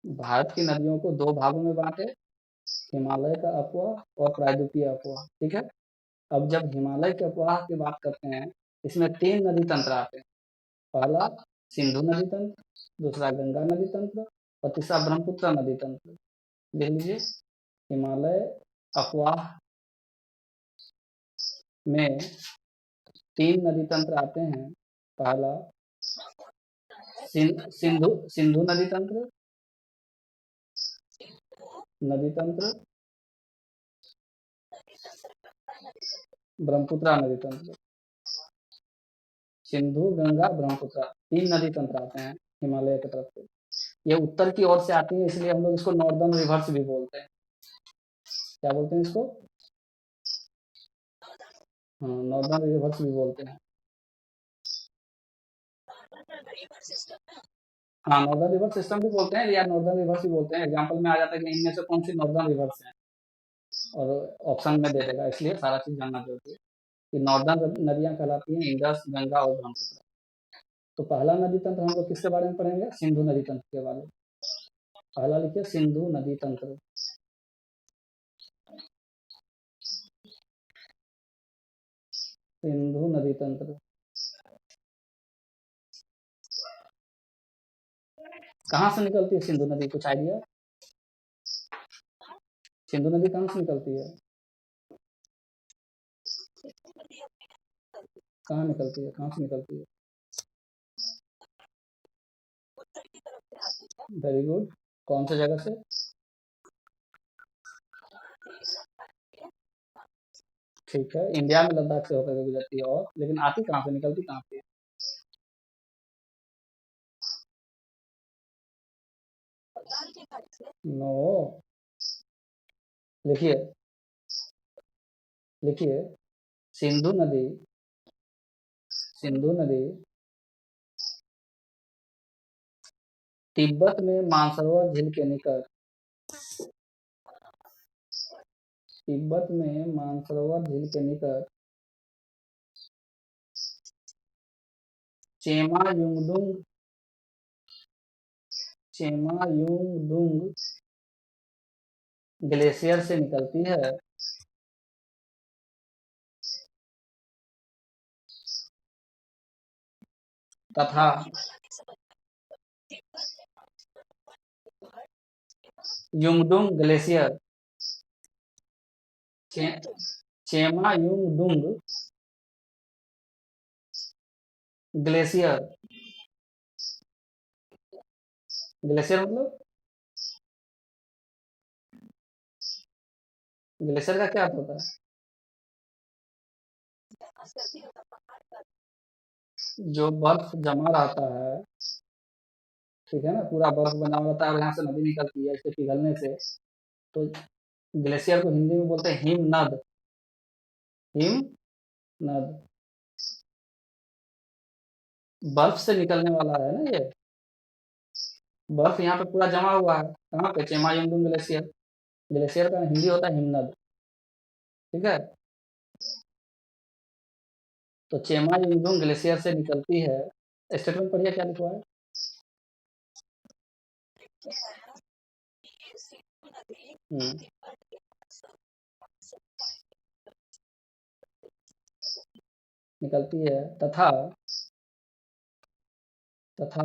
भारत की नदियों को दो भागों में बांटे, हिमालय का अपवाह और प्रायद्वीपीय अपवाह। ठीक है। अब जब हिमालय के अपवाह की बात करते हैं, इसमें तीन नदी तंत्र आते हैं। पहला सिंधु नदी तंत्र, दूसरा गंगा नदी तंत्र और तीसरा ब्रह्मपुत्र नदी तंत्र। देख लीजिए, हिमालय अपवाह में तीन नदी तंत्र आते हैं। पहला सिंधु सिंधु नदी तंत्र, ब्रह्मपुत्र नदी तंत्र। सिंधु, गंगा, ब्रह्मपुत्र, तीन नदी तंत्र आते हैं हिमालय की तरफ से। ये उत्तर की ओर से आती है, इसलिए हम लोग इसको नॉर्दर्न रिवर्स भी बोलते हैं। क्या बोलते हैं इसको? हाँ, नॉर्दर्न रिवर्स भी बोलते हैं। हाँ, नॉर्दर्न रिवर सिस्टम भी बोलते हैं या नॉर्दर्न रिवर्स भी बोलते हैं। एग्जाम्पल में आ जाता है कि इनमें से कौन सी नॉर्दर्न रिवर्स है, और ऑप्शन में दे देगा, इसलिए सारा चीज जानना जरूरी है कि नॉर्दर्न नदियां कहलाती हैं इंडस, गंगा और ब्रह्मपुत्र। तो पहला नदी तंत्र हम लोग किसके बारे में पढ़ेंगे? सिंधु नदी तंत्र के बारे में। पहला लिखिए सिंधु नदी तंत्र। सिंधु नदी तंत्र कहाँ से निकलती है सिंधु नदी? कुछ आइडिया? सिंधु नदी कहाँ से निकलती है? कहाँ निकलती है? कहाँ से निकलती है? Very good. कौन सी जगह से? ठीक है, इंडिया में लद्दाख से होकर गुजरती है, और लेकिन आती कहाँ से, निकलती कहाँ से? नो। लिखिए, लिखिए, सिंधु नदी, सिंधु नदी तिब्बत में मानसरोवर झील के निकट, तिब्बत में मानसरोवर झील के निकट चेमा युंगडुंग, चेमा युंगडुंग ग्लेशियर से निकलती है। तथा युंगडुंग ग्लेशियर, चे, चेमा युंगडुंग ग्लेशियर, ग्लेशियर मतलब, ग्लेशियर का क्या अर्थ होता है? जो बर्फ जमा रहता है, ठीक है ना, पूरा बर्फ बना रहता है और यहाँ से नदी निकलती है इसके पिघलने से। तो ग्लेशियर को हिंदी में बोलते हैं हिमनद, हिमनद। बर्फ से निकलने वाला है ना ये, बर्फ यहाँ पे पूरा जमा हुआ है। कहाँ पे? चेमायुंगडुंग ग्लेशियर। ग्लेशियर का हिंदी होता है हिमनद। ठीक है। तो चेमायुंगडुंग ग्लेशियर से निकलती है। स्टेटमेंट पढ़िए क्या लिखा है। हम्म, निकलती है। तथा, तथा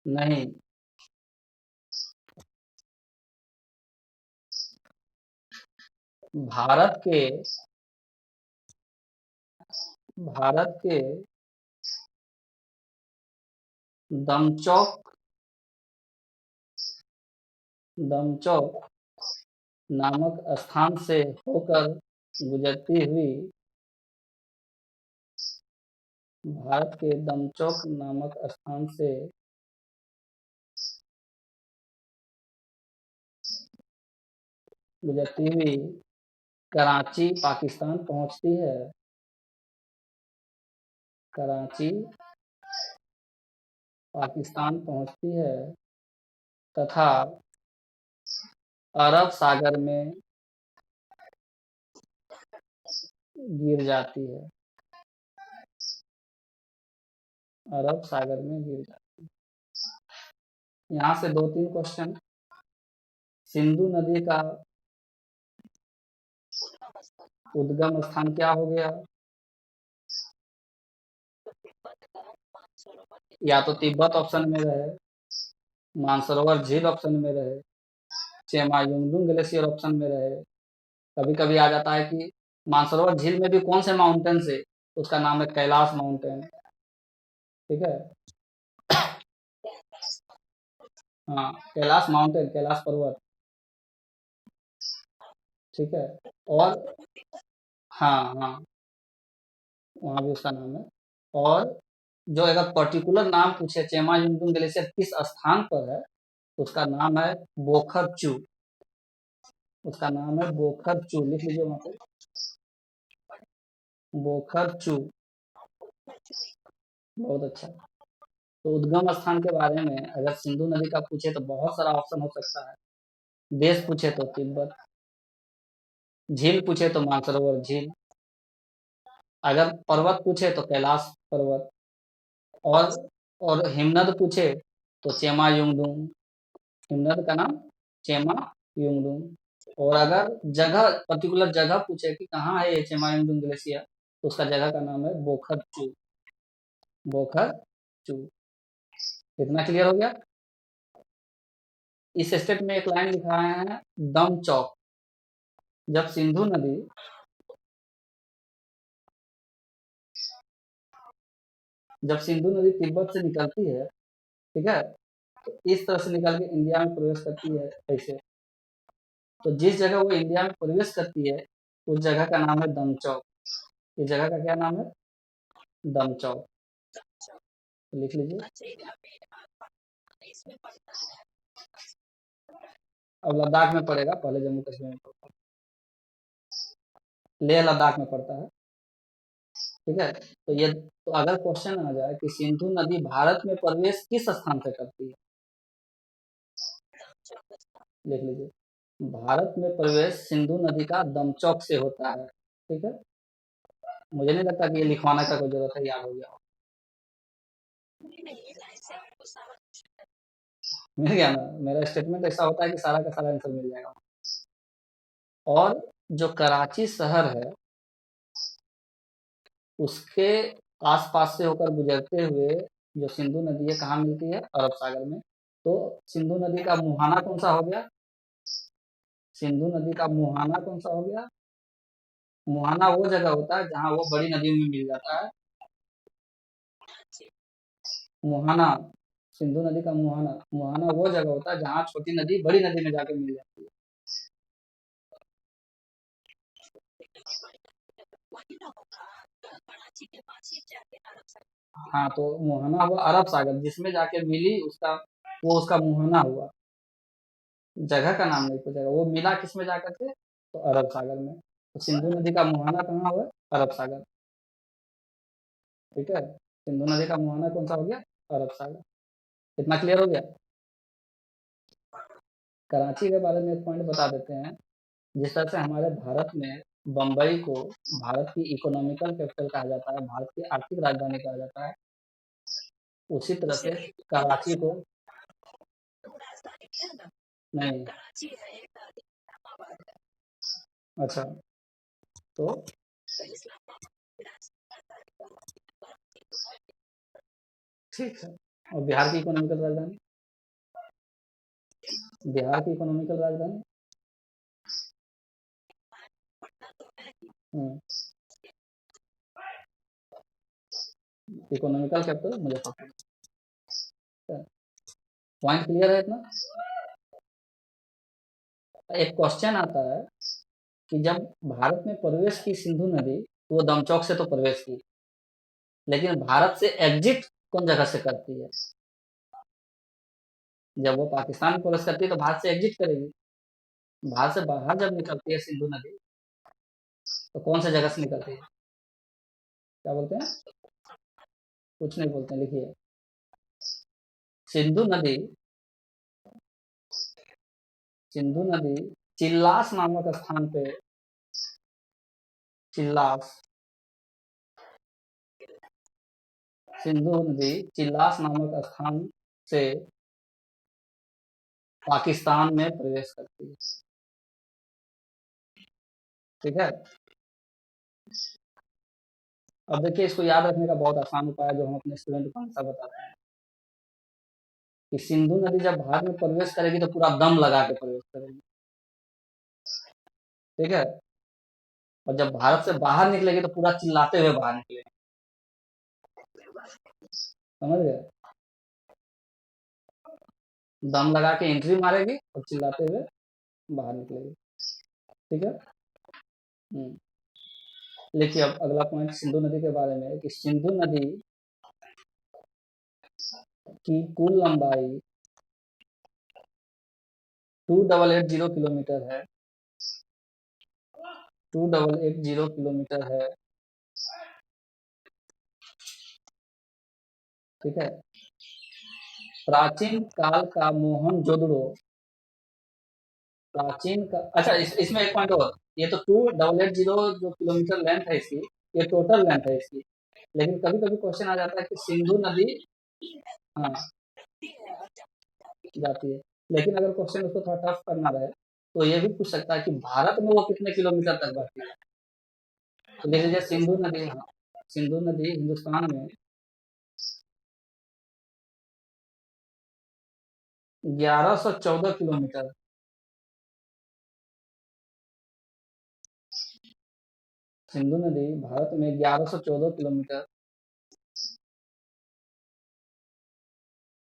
नहीं, भारत के, भारत के दमचौक, दमचौक नामक स्थान से होकर गुजरती हुई, भारत के दमचौक नामक स्थान से गुजरती हुई कराची पाकिस्तान पहुंचती है। कराची पाकिस्तान पहुंचती है तथा अरब सागर में गिर जाती है। अरब सागर में गिर जाती है। यहाँ से 2-3 क्वेश्चन। सिंधु नदी का उद्गम स्थान क्या हो गया? या तो तिब्बत ऑप्शन में रहे, मानसरोवर झील ऑप्शन में रहे, चेमायुंगडुंग ग्लेशियर ऑप्शन में रहे। कभी कभी आ जाता है कि मानसरोवर झील में भी कौन से माउंटेन से, उसका नाम है कैलाश माउंटेन। ठीक है। हाँ, कैलाश माउंटेन, कैलाश पर्वत। ठीक है। और हाँ हाँ, वहाँ भी उसका नाम है। और जो अगर पर्टिकुलर नाम पूछे चेमायुंगडुंग ग्लेशियर किस स्थान पर है, तो उसका नाम है बोखरचू। उसका नाम है बोखरचू, लिख लीजिए वहाँ पे, बोखरचू। बहुत अच्छा। तो उद्गम स्थान के बारे में अगर सिंधु नदी का पूछे तो बहुत सारा ऑप्शन हो सकता है। देश पूछे तो तिब्बत, झील पूछे तो मानसरोवर झील, अगर पर्वत पूछे तो कैलाश पर्वत, और हिमनद पूछे तो चेमा युंगडुंग। हिमनद का नाम चेमा युंगडुंग। और अगर जगह, पर्टिकुलर जगह पूछे कि कहाँ है ये चेमा युंगडुंग ग्लेशियर, तो उसका जगह का नाम है बोखर चू। बोखर चू। इतना क्लियर हो गया? इस स्टेट में एक लाइन लिखा है दम चौक। जब सिंधु नदी जब सिंधु नदी तिब्बत से निकलती है, ठीक है, तो इस तरह से निकल के इंडिया में प्रवेश करती है ऐसे। तो जिस जगह वो इंडिया में प्रवेश करती है, उस जगह का नाम है दमचौक। इस जगह का क्या नाम है? दमचौक। तो लिख लीजिए। अब लद्दाख में पड़ेगा, पहले जम्मू कश्मीर में पड़ता है, लेह लद्दाख में पड़ता है। ठीक है। तो ये, तो अगर क्वेश्चन आ जाए कि सिंधु नदी भारत में प्रवेश किस स्थान से करती है, लिख लीजिए, भारत में प्रवेश सिंधु नदी का दमचौक से होता है। ठीक है। मुझे नहीं लगता कि ये लिखवाने का कोई जरूरत है, याद हो गया। मिल गया ना? मेरा स्टेटमेंट ऐसा होता है कि सारा का सारा आंसर मिल जाएगा। और जो कराची शहर है, उसके आसपास से होकर गुजरते हुए जो सिंधु नदी है, कहाँ मिलती है? अरब सागर में। तो सिंधु नदी का मुहाना कौन सा हो गया? सिंधु नदी का मुहाना कौन सा हो गया? मुहाना वो जगह होता है जहाँ वो बड़ी नदियों में मिल जाता है। मुहाना, सिंधु नदी का मुहाना, मुहाना वो जगह होता है जहाँ छोटी नदी बड़ी नदी में जाके मिल जाती है। हाँ, तो मुहाना हुआ अरब सागर, जिसमें जाके मिली उसका, वो उसका मुहाना हुआ। जगह का नाम नहीं पूछेगा, वो मिला किस में जाकर के? तो अरब सागर में। तो सिंधु नदी का मुहाना कहाँ हुआ? अरब सागर। ठीक है। सिंधु नदी का मुहाना कौन सा हो गया? अरब सागर। इतना क्लियर हो गया? कराची के बारे में एक पॉइंट बता देते हैं। जिस तरह से हमारे भारत में बम्बई को भारत की इकोनॉमिकल कैपिटल कहा जाता है, भारत की आर्थिक राजधानी कहा जाता है, उसी तरह से कराची को, नहीं, अच्छा, तो ठीक है। और बिहार की इकोनॉमिकल राजधानी, बिहार की इकोनॉमिकल राजधानी, economical capital Muzaffarpur. Point clear है इतना? एक क्वेश्चन आता है कि जब भारत में प्रवेश की सिंधु नदी, तो वो दमचौक से तो प्रवेश की, लेकिन भारत से एग्जिट कौन जगह से करती है? जब वो पाकिस्तान में प्रवेश करती है तो भारत से एग्जिट करेगी। भारत से बाहर जब निकलती है सिंधु नदी, तो कौन सी जगह से निकलती है? क्या बोलते हैं? कुछ नहीं बोलते हैं, लिखिए। सिंधु नदी, सिंधु नदी चिल्लास नामक स्थान पे, चिल्लास, सिंधु नदी चिल्लास नामक स्थान से पाकिस्तान में प्रवेश करती है। ठीक है। अब देखिए, इसको याद रखने का बहुत आसान उपाय है जो हम अपने स्टूडेंट को हमेशा बताते हैं कि सिंधु नदी जब भारत में प्रवेश करेगी तो पूरा दम लगा के प्रवेश करेगी। ठीक है। और जब भारत से बाहर निकलेगी तो पूरा चिल्लाते हुए बाहर निकलेगी। समझ गए? दम लगा के एंट्री मारेगी और चिल्लाते हुए बाहर निकलेगी। ठीक है। हम्म। देखिए, अब अगला पॉइंट सिंधु नदी के बारे में है कि सिंधु नदी की कुल लंबाई 2880 किलोमीटर है। 2880 किलोमीटर है। ठीक है। प्राचीन काल का मोहनजोदड़ो, प्राचीन का, अच्छा, इसमें एक पॉइंट और, ये तो 2880 जो किलोमीटर लेंथ है इसकी, ये टोटल लेंथ है इसकी। लेकिन कभी कभी क्वेश्चन आ जाता है कि सिंधु नदी, हाँ, जाती है। लेकिन अगर क्वेश्चन उसको थोड़ा टफ करना रहे तो ये भी पूछ सकता है कि भारत में वो कितने किलोमीटर तक बहती है। तो देख लीजिए, सिंधु नदी, हाँ, सिंधु नदी हिंदुस्तान में 1114 किलोमीटर, सिंधु नदी भारत में 1114 किलोमीटर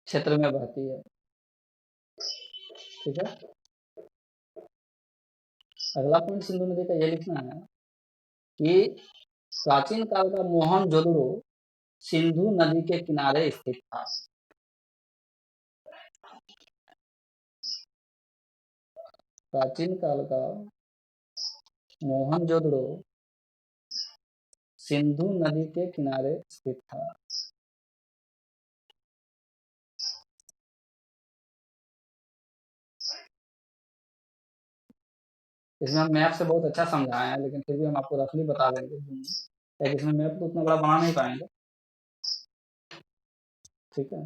क्षेत्र में बहती है। ठीक है। अगला पॉइंट सिंधु नदी का ये लिखना है कि प्राचीन काल का मोहनजोदड़ो सिंधु नदी के किनारे स्थित था। प्राचीन काल का मोहनजोदड़ो सिंधु नदी के किनारे स्थित था। इसमें हम मैप से बहुत अच्छा समझाए हैं, लेकिन फिर भी हम आपको रफली बता देंगे, लेकिन इसमें मैप तो उतना बड़ा बना नहीं पाएंगे। ठीक है।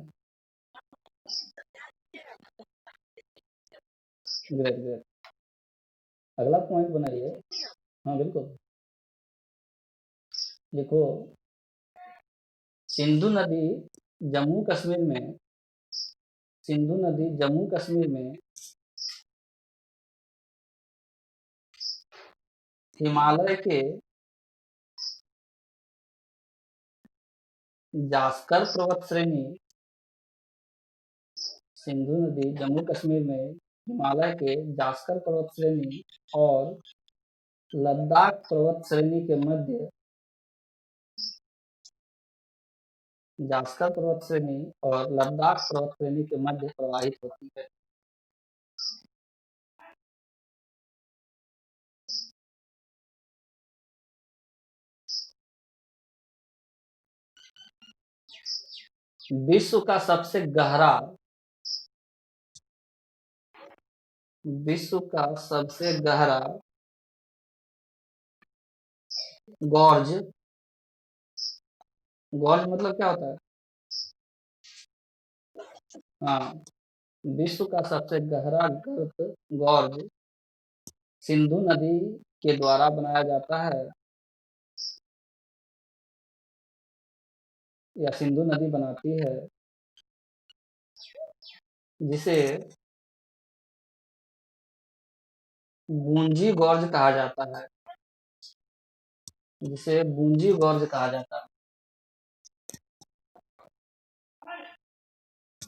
Great great. अगला पॉइंट बनाइए। हाँ, बिल्कुल। लिखो, सिंधु नदी जम्मू कश्मीर में, सिंधु नदी जम्मू कश्मीर में हिमालय के जास्कर पर्वत श्रेणी, सिंधु नदी जम्मू कश्मीर में हिमालय के जास्कर पर्वत श्रेणी और लद्दाख पर्वत श्रेणी के मध्य, जास्कर पर्वत श्रेणी और लद्दाख पर्वत श्रेणी के मध्य प्रवाहित होती है। विश्व का सबसे गहरा, विश्व का सबसे गहरा गॉर्ज, गॉर्ज मतलब क्या होता है? हाँ, विश्व का सबसे गहरा गर्त गॉर्ज सिंधु नदी के द्वारा बनाया जाता है, या सिंधु नदी बनाती है, जिसे बूंजी गॉर्ज कहा जाता है, जिसे बूंजी गॉर्ज कहा जाता है।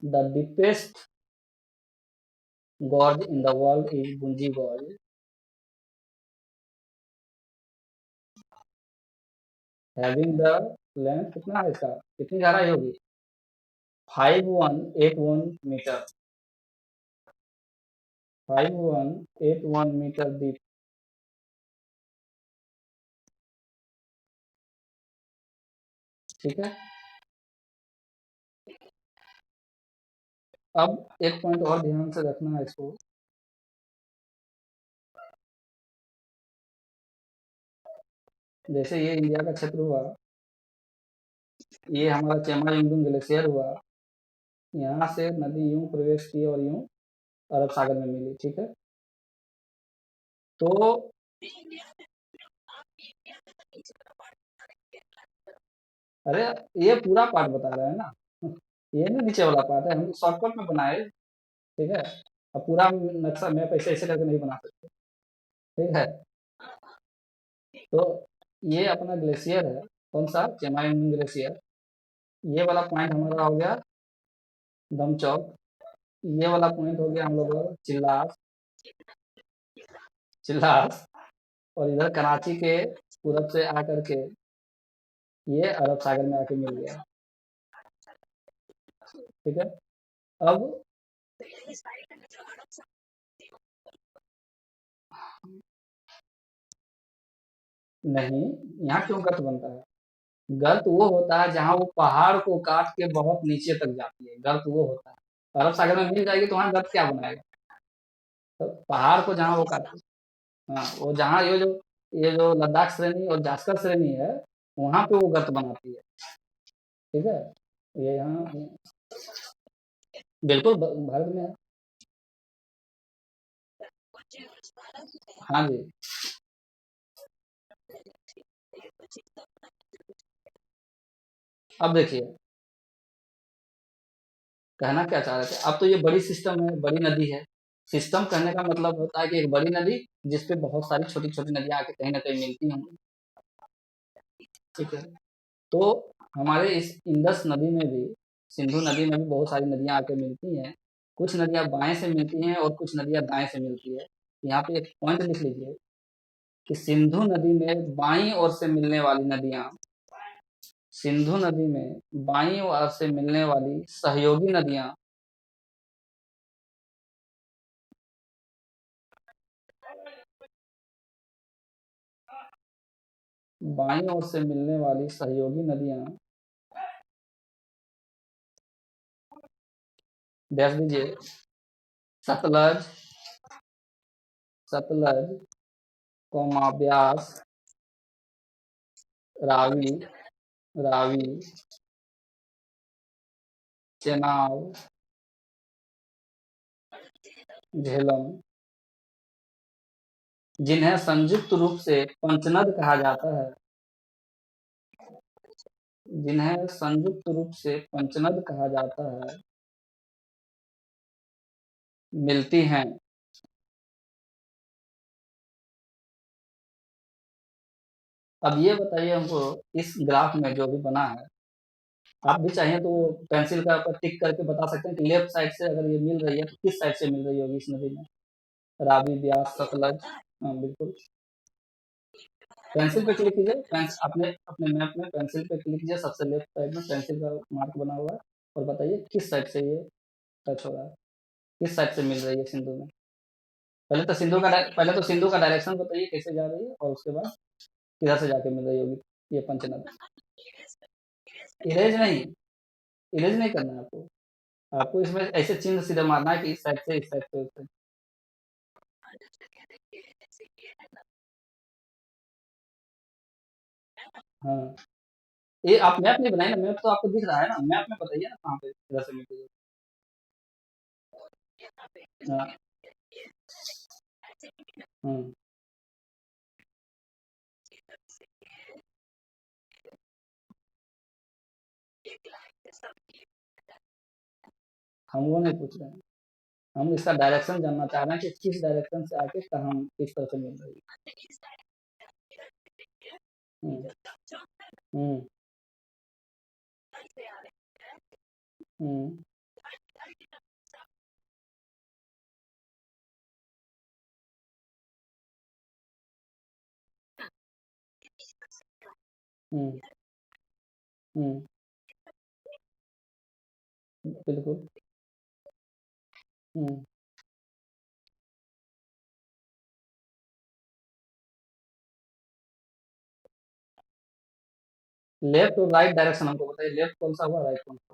The deepest gorge in the world is Bunji gorge, having the length, कितना है इसका, कितनी गहराई होगी? 5181 मीटर, 5181 मीटर डीप। ठीक है। अब एक पॉइंट और ध्यान से रखना है इसको, जैसे ये इंडिया का क्षेत्र हुआ, ये हमारा चेमा युंगडुंग ग्लेशियर हुआ, यहाँ से नदी यूं प्रवेश की और यूं अरब सागर में मिली, ठीक है। तो अरे ये पूरा पार्ट बता रहे हैं ना, ये नहीं नीचे वाला पार्ट है, हम शॉर्टकट में बनाए, ठीक है। अब पूरा नक्शा मैप ऐसे ऐसे करके नहीं बना सकते, ठीक है। तो ये अपना ग्लेशियर है, कौन सा, चेमाइन ग्लेशियर। ये वाला पॉइंट हमारा हो गया दमचौक। ये वाला पॉइंट हो गया हम लोग का चिल्लास, चिल्लास। और इधर कराची के पूरब से आकर के ये अरब सागर में आके मिल गया, ठीक है। अब नहीं, यहाँ क्यों गर्त बनता है? गर्त वो होता है जहाँ वो पहाड़ को काट के बहुत नीचे तक जाती है, गर्त वो होता है। अरब सागर में मिल जाएगी तो वहाँ गर्त क्या बनाएगा? तो पहाड़ को जहाँ वो काट, हाँ, वो जहाँ ये जो लद्दाख श्रेणी और जास्कर श्रेणी है, वहाँ पे वो गर्त बनाती है, ठीक है। ये यहाँ बिल्कुल भारत में है। हाँ जी। अब देखिए, कहना क्या चाह रहे थे, अब तो ये बड़ी सिस्टम है, बड़ी नदी है। सिस्टम कहने का मतलब होता है कि एक बड़ी नदी जिसपे बहुत सारी छोटी छोटी नदियां आके कहीं ना कहीं मिलती होंगी, ठीक है। तो हमारे इस इंडस नदी में भी, सिंधु नदी में भी बहुत सारी नदियां आके मिलती हैं। कुछ नदियां बाएं से मिलती हैं और कुछ नदियां दाएं से मिलती है। यहाँ पे एक पॉइंट लिख लीजिए कि सिंधु नदी में बाईं ओर से मिलने वाली नदियां, सिंधु नदी में बाईं ओर से मिलने वाली सहयोगी नदियां, बाईं ओर से मिलने वाली सहयोगी नदियां, देख दीजिए, सतलज, सतलज, कोमा, ब्यास, रावी, रावी, चेनाब, झेलम, जिन्हें संयुक्त रूप से पंचनद कहा जाता है, जिन्हें संयुक्त रूप से पंचनद कहा जाता है, मिलती हैं। अब ये बताइए हमको, इस ग्राफ में जो भी बना है, आप भी चाहें तो पेंसिल का ऊपर टिक करके बता सकते हैं कि लेफ्ट साइड से अगर ये मिल रही है तो किस साइड से मिल रही होगी इस नदी में, रावी, ब्यास, सतलज। हाँ बिल्कुल, पेंसिल पे क्लिक कीजिए, अपने अपने मैप में पेंसिल पे क्लिक कीजिए, सबसे लेफ्ट साइड में पेंसिल का मार्क बना हुआ है, और बताइए किस साइड से ये टच हो रहा है, किस साइड से मिल रही है सिंधु में। पहले तो सिंधु का डायरेक्शन बताइए कैसे जा रही है, और उसके बाद किधर से जाके मिल रही होगी ये पंचनद। इरेज नहीं, इरेज नहीं करना है आपको, आपको इसमें ऐसे चिन्ह सीधा मारना है कि इस साइड से, इस साइड से, इस साइड। हाँ, ये आप मैप नहीं बनाए ना, मैप तो आपको दिख रहा है ना, मैप में बताइए ना कहाँ पे किधर से मिल रही है। हाँ, हम्म, हम वो नहीं पूछ रहे हैं, हम इसका डायरेक्शन जानना चाह रहे हैं कि किस डायरेक्शन से आके कहाँ किस तरह से मिल रही है। हम्म, हम्म, हम्म, हम्म, बिल्कुल, हम्म। लेफ्ट और राइट डायरेक्शन हमको बताइए, लेफ्ट कौन सा हुआ, राइट कौन सा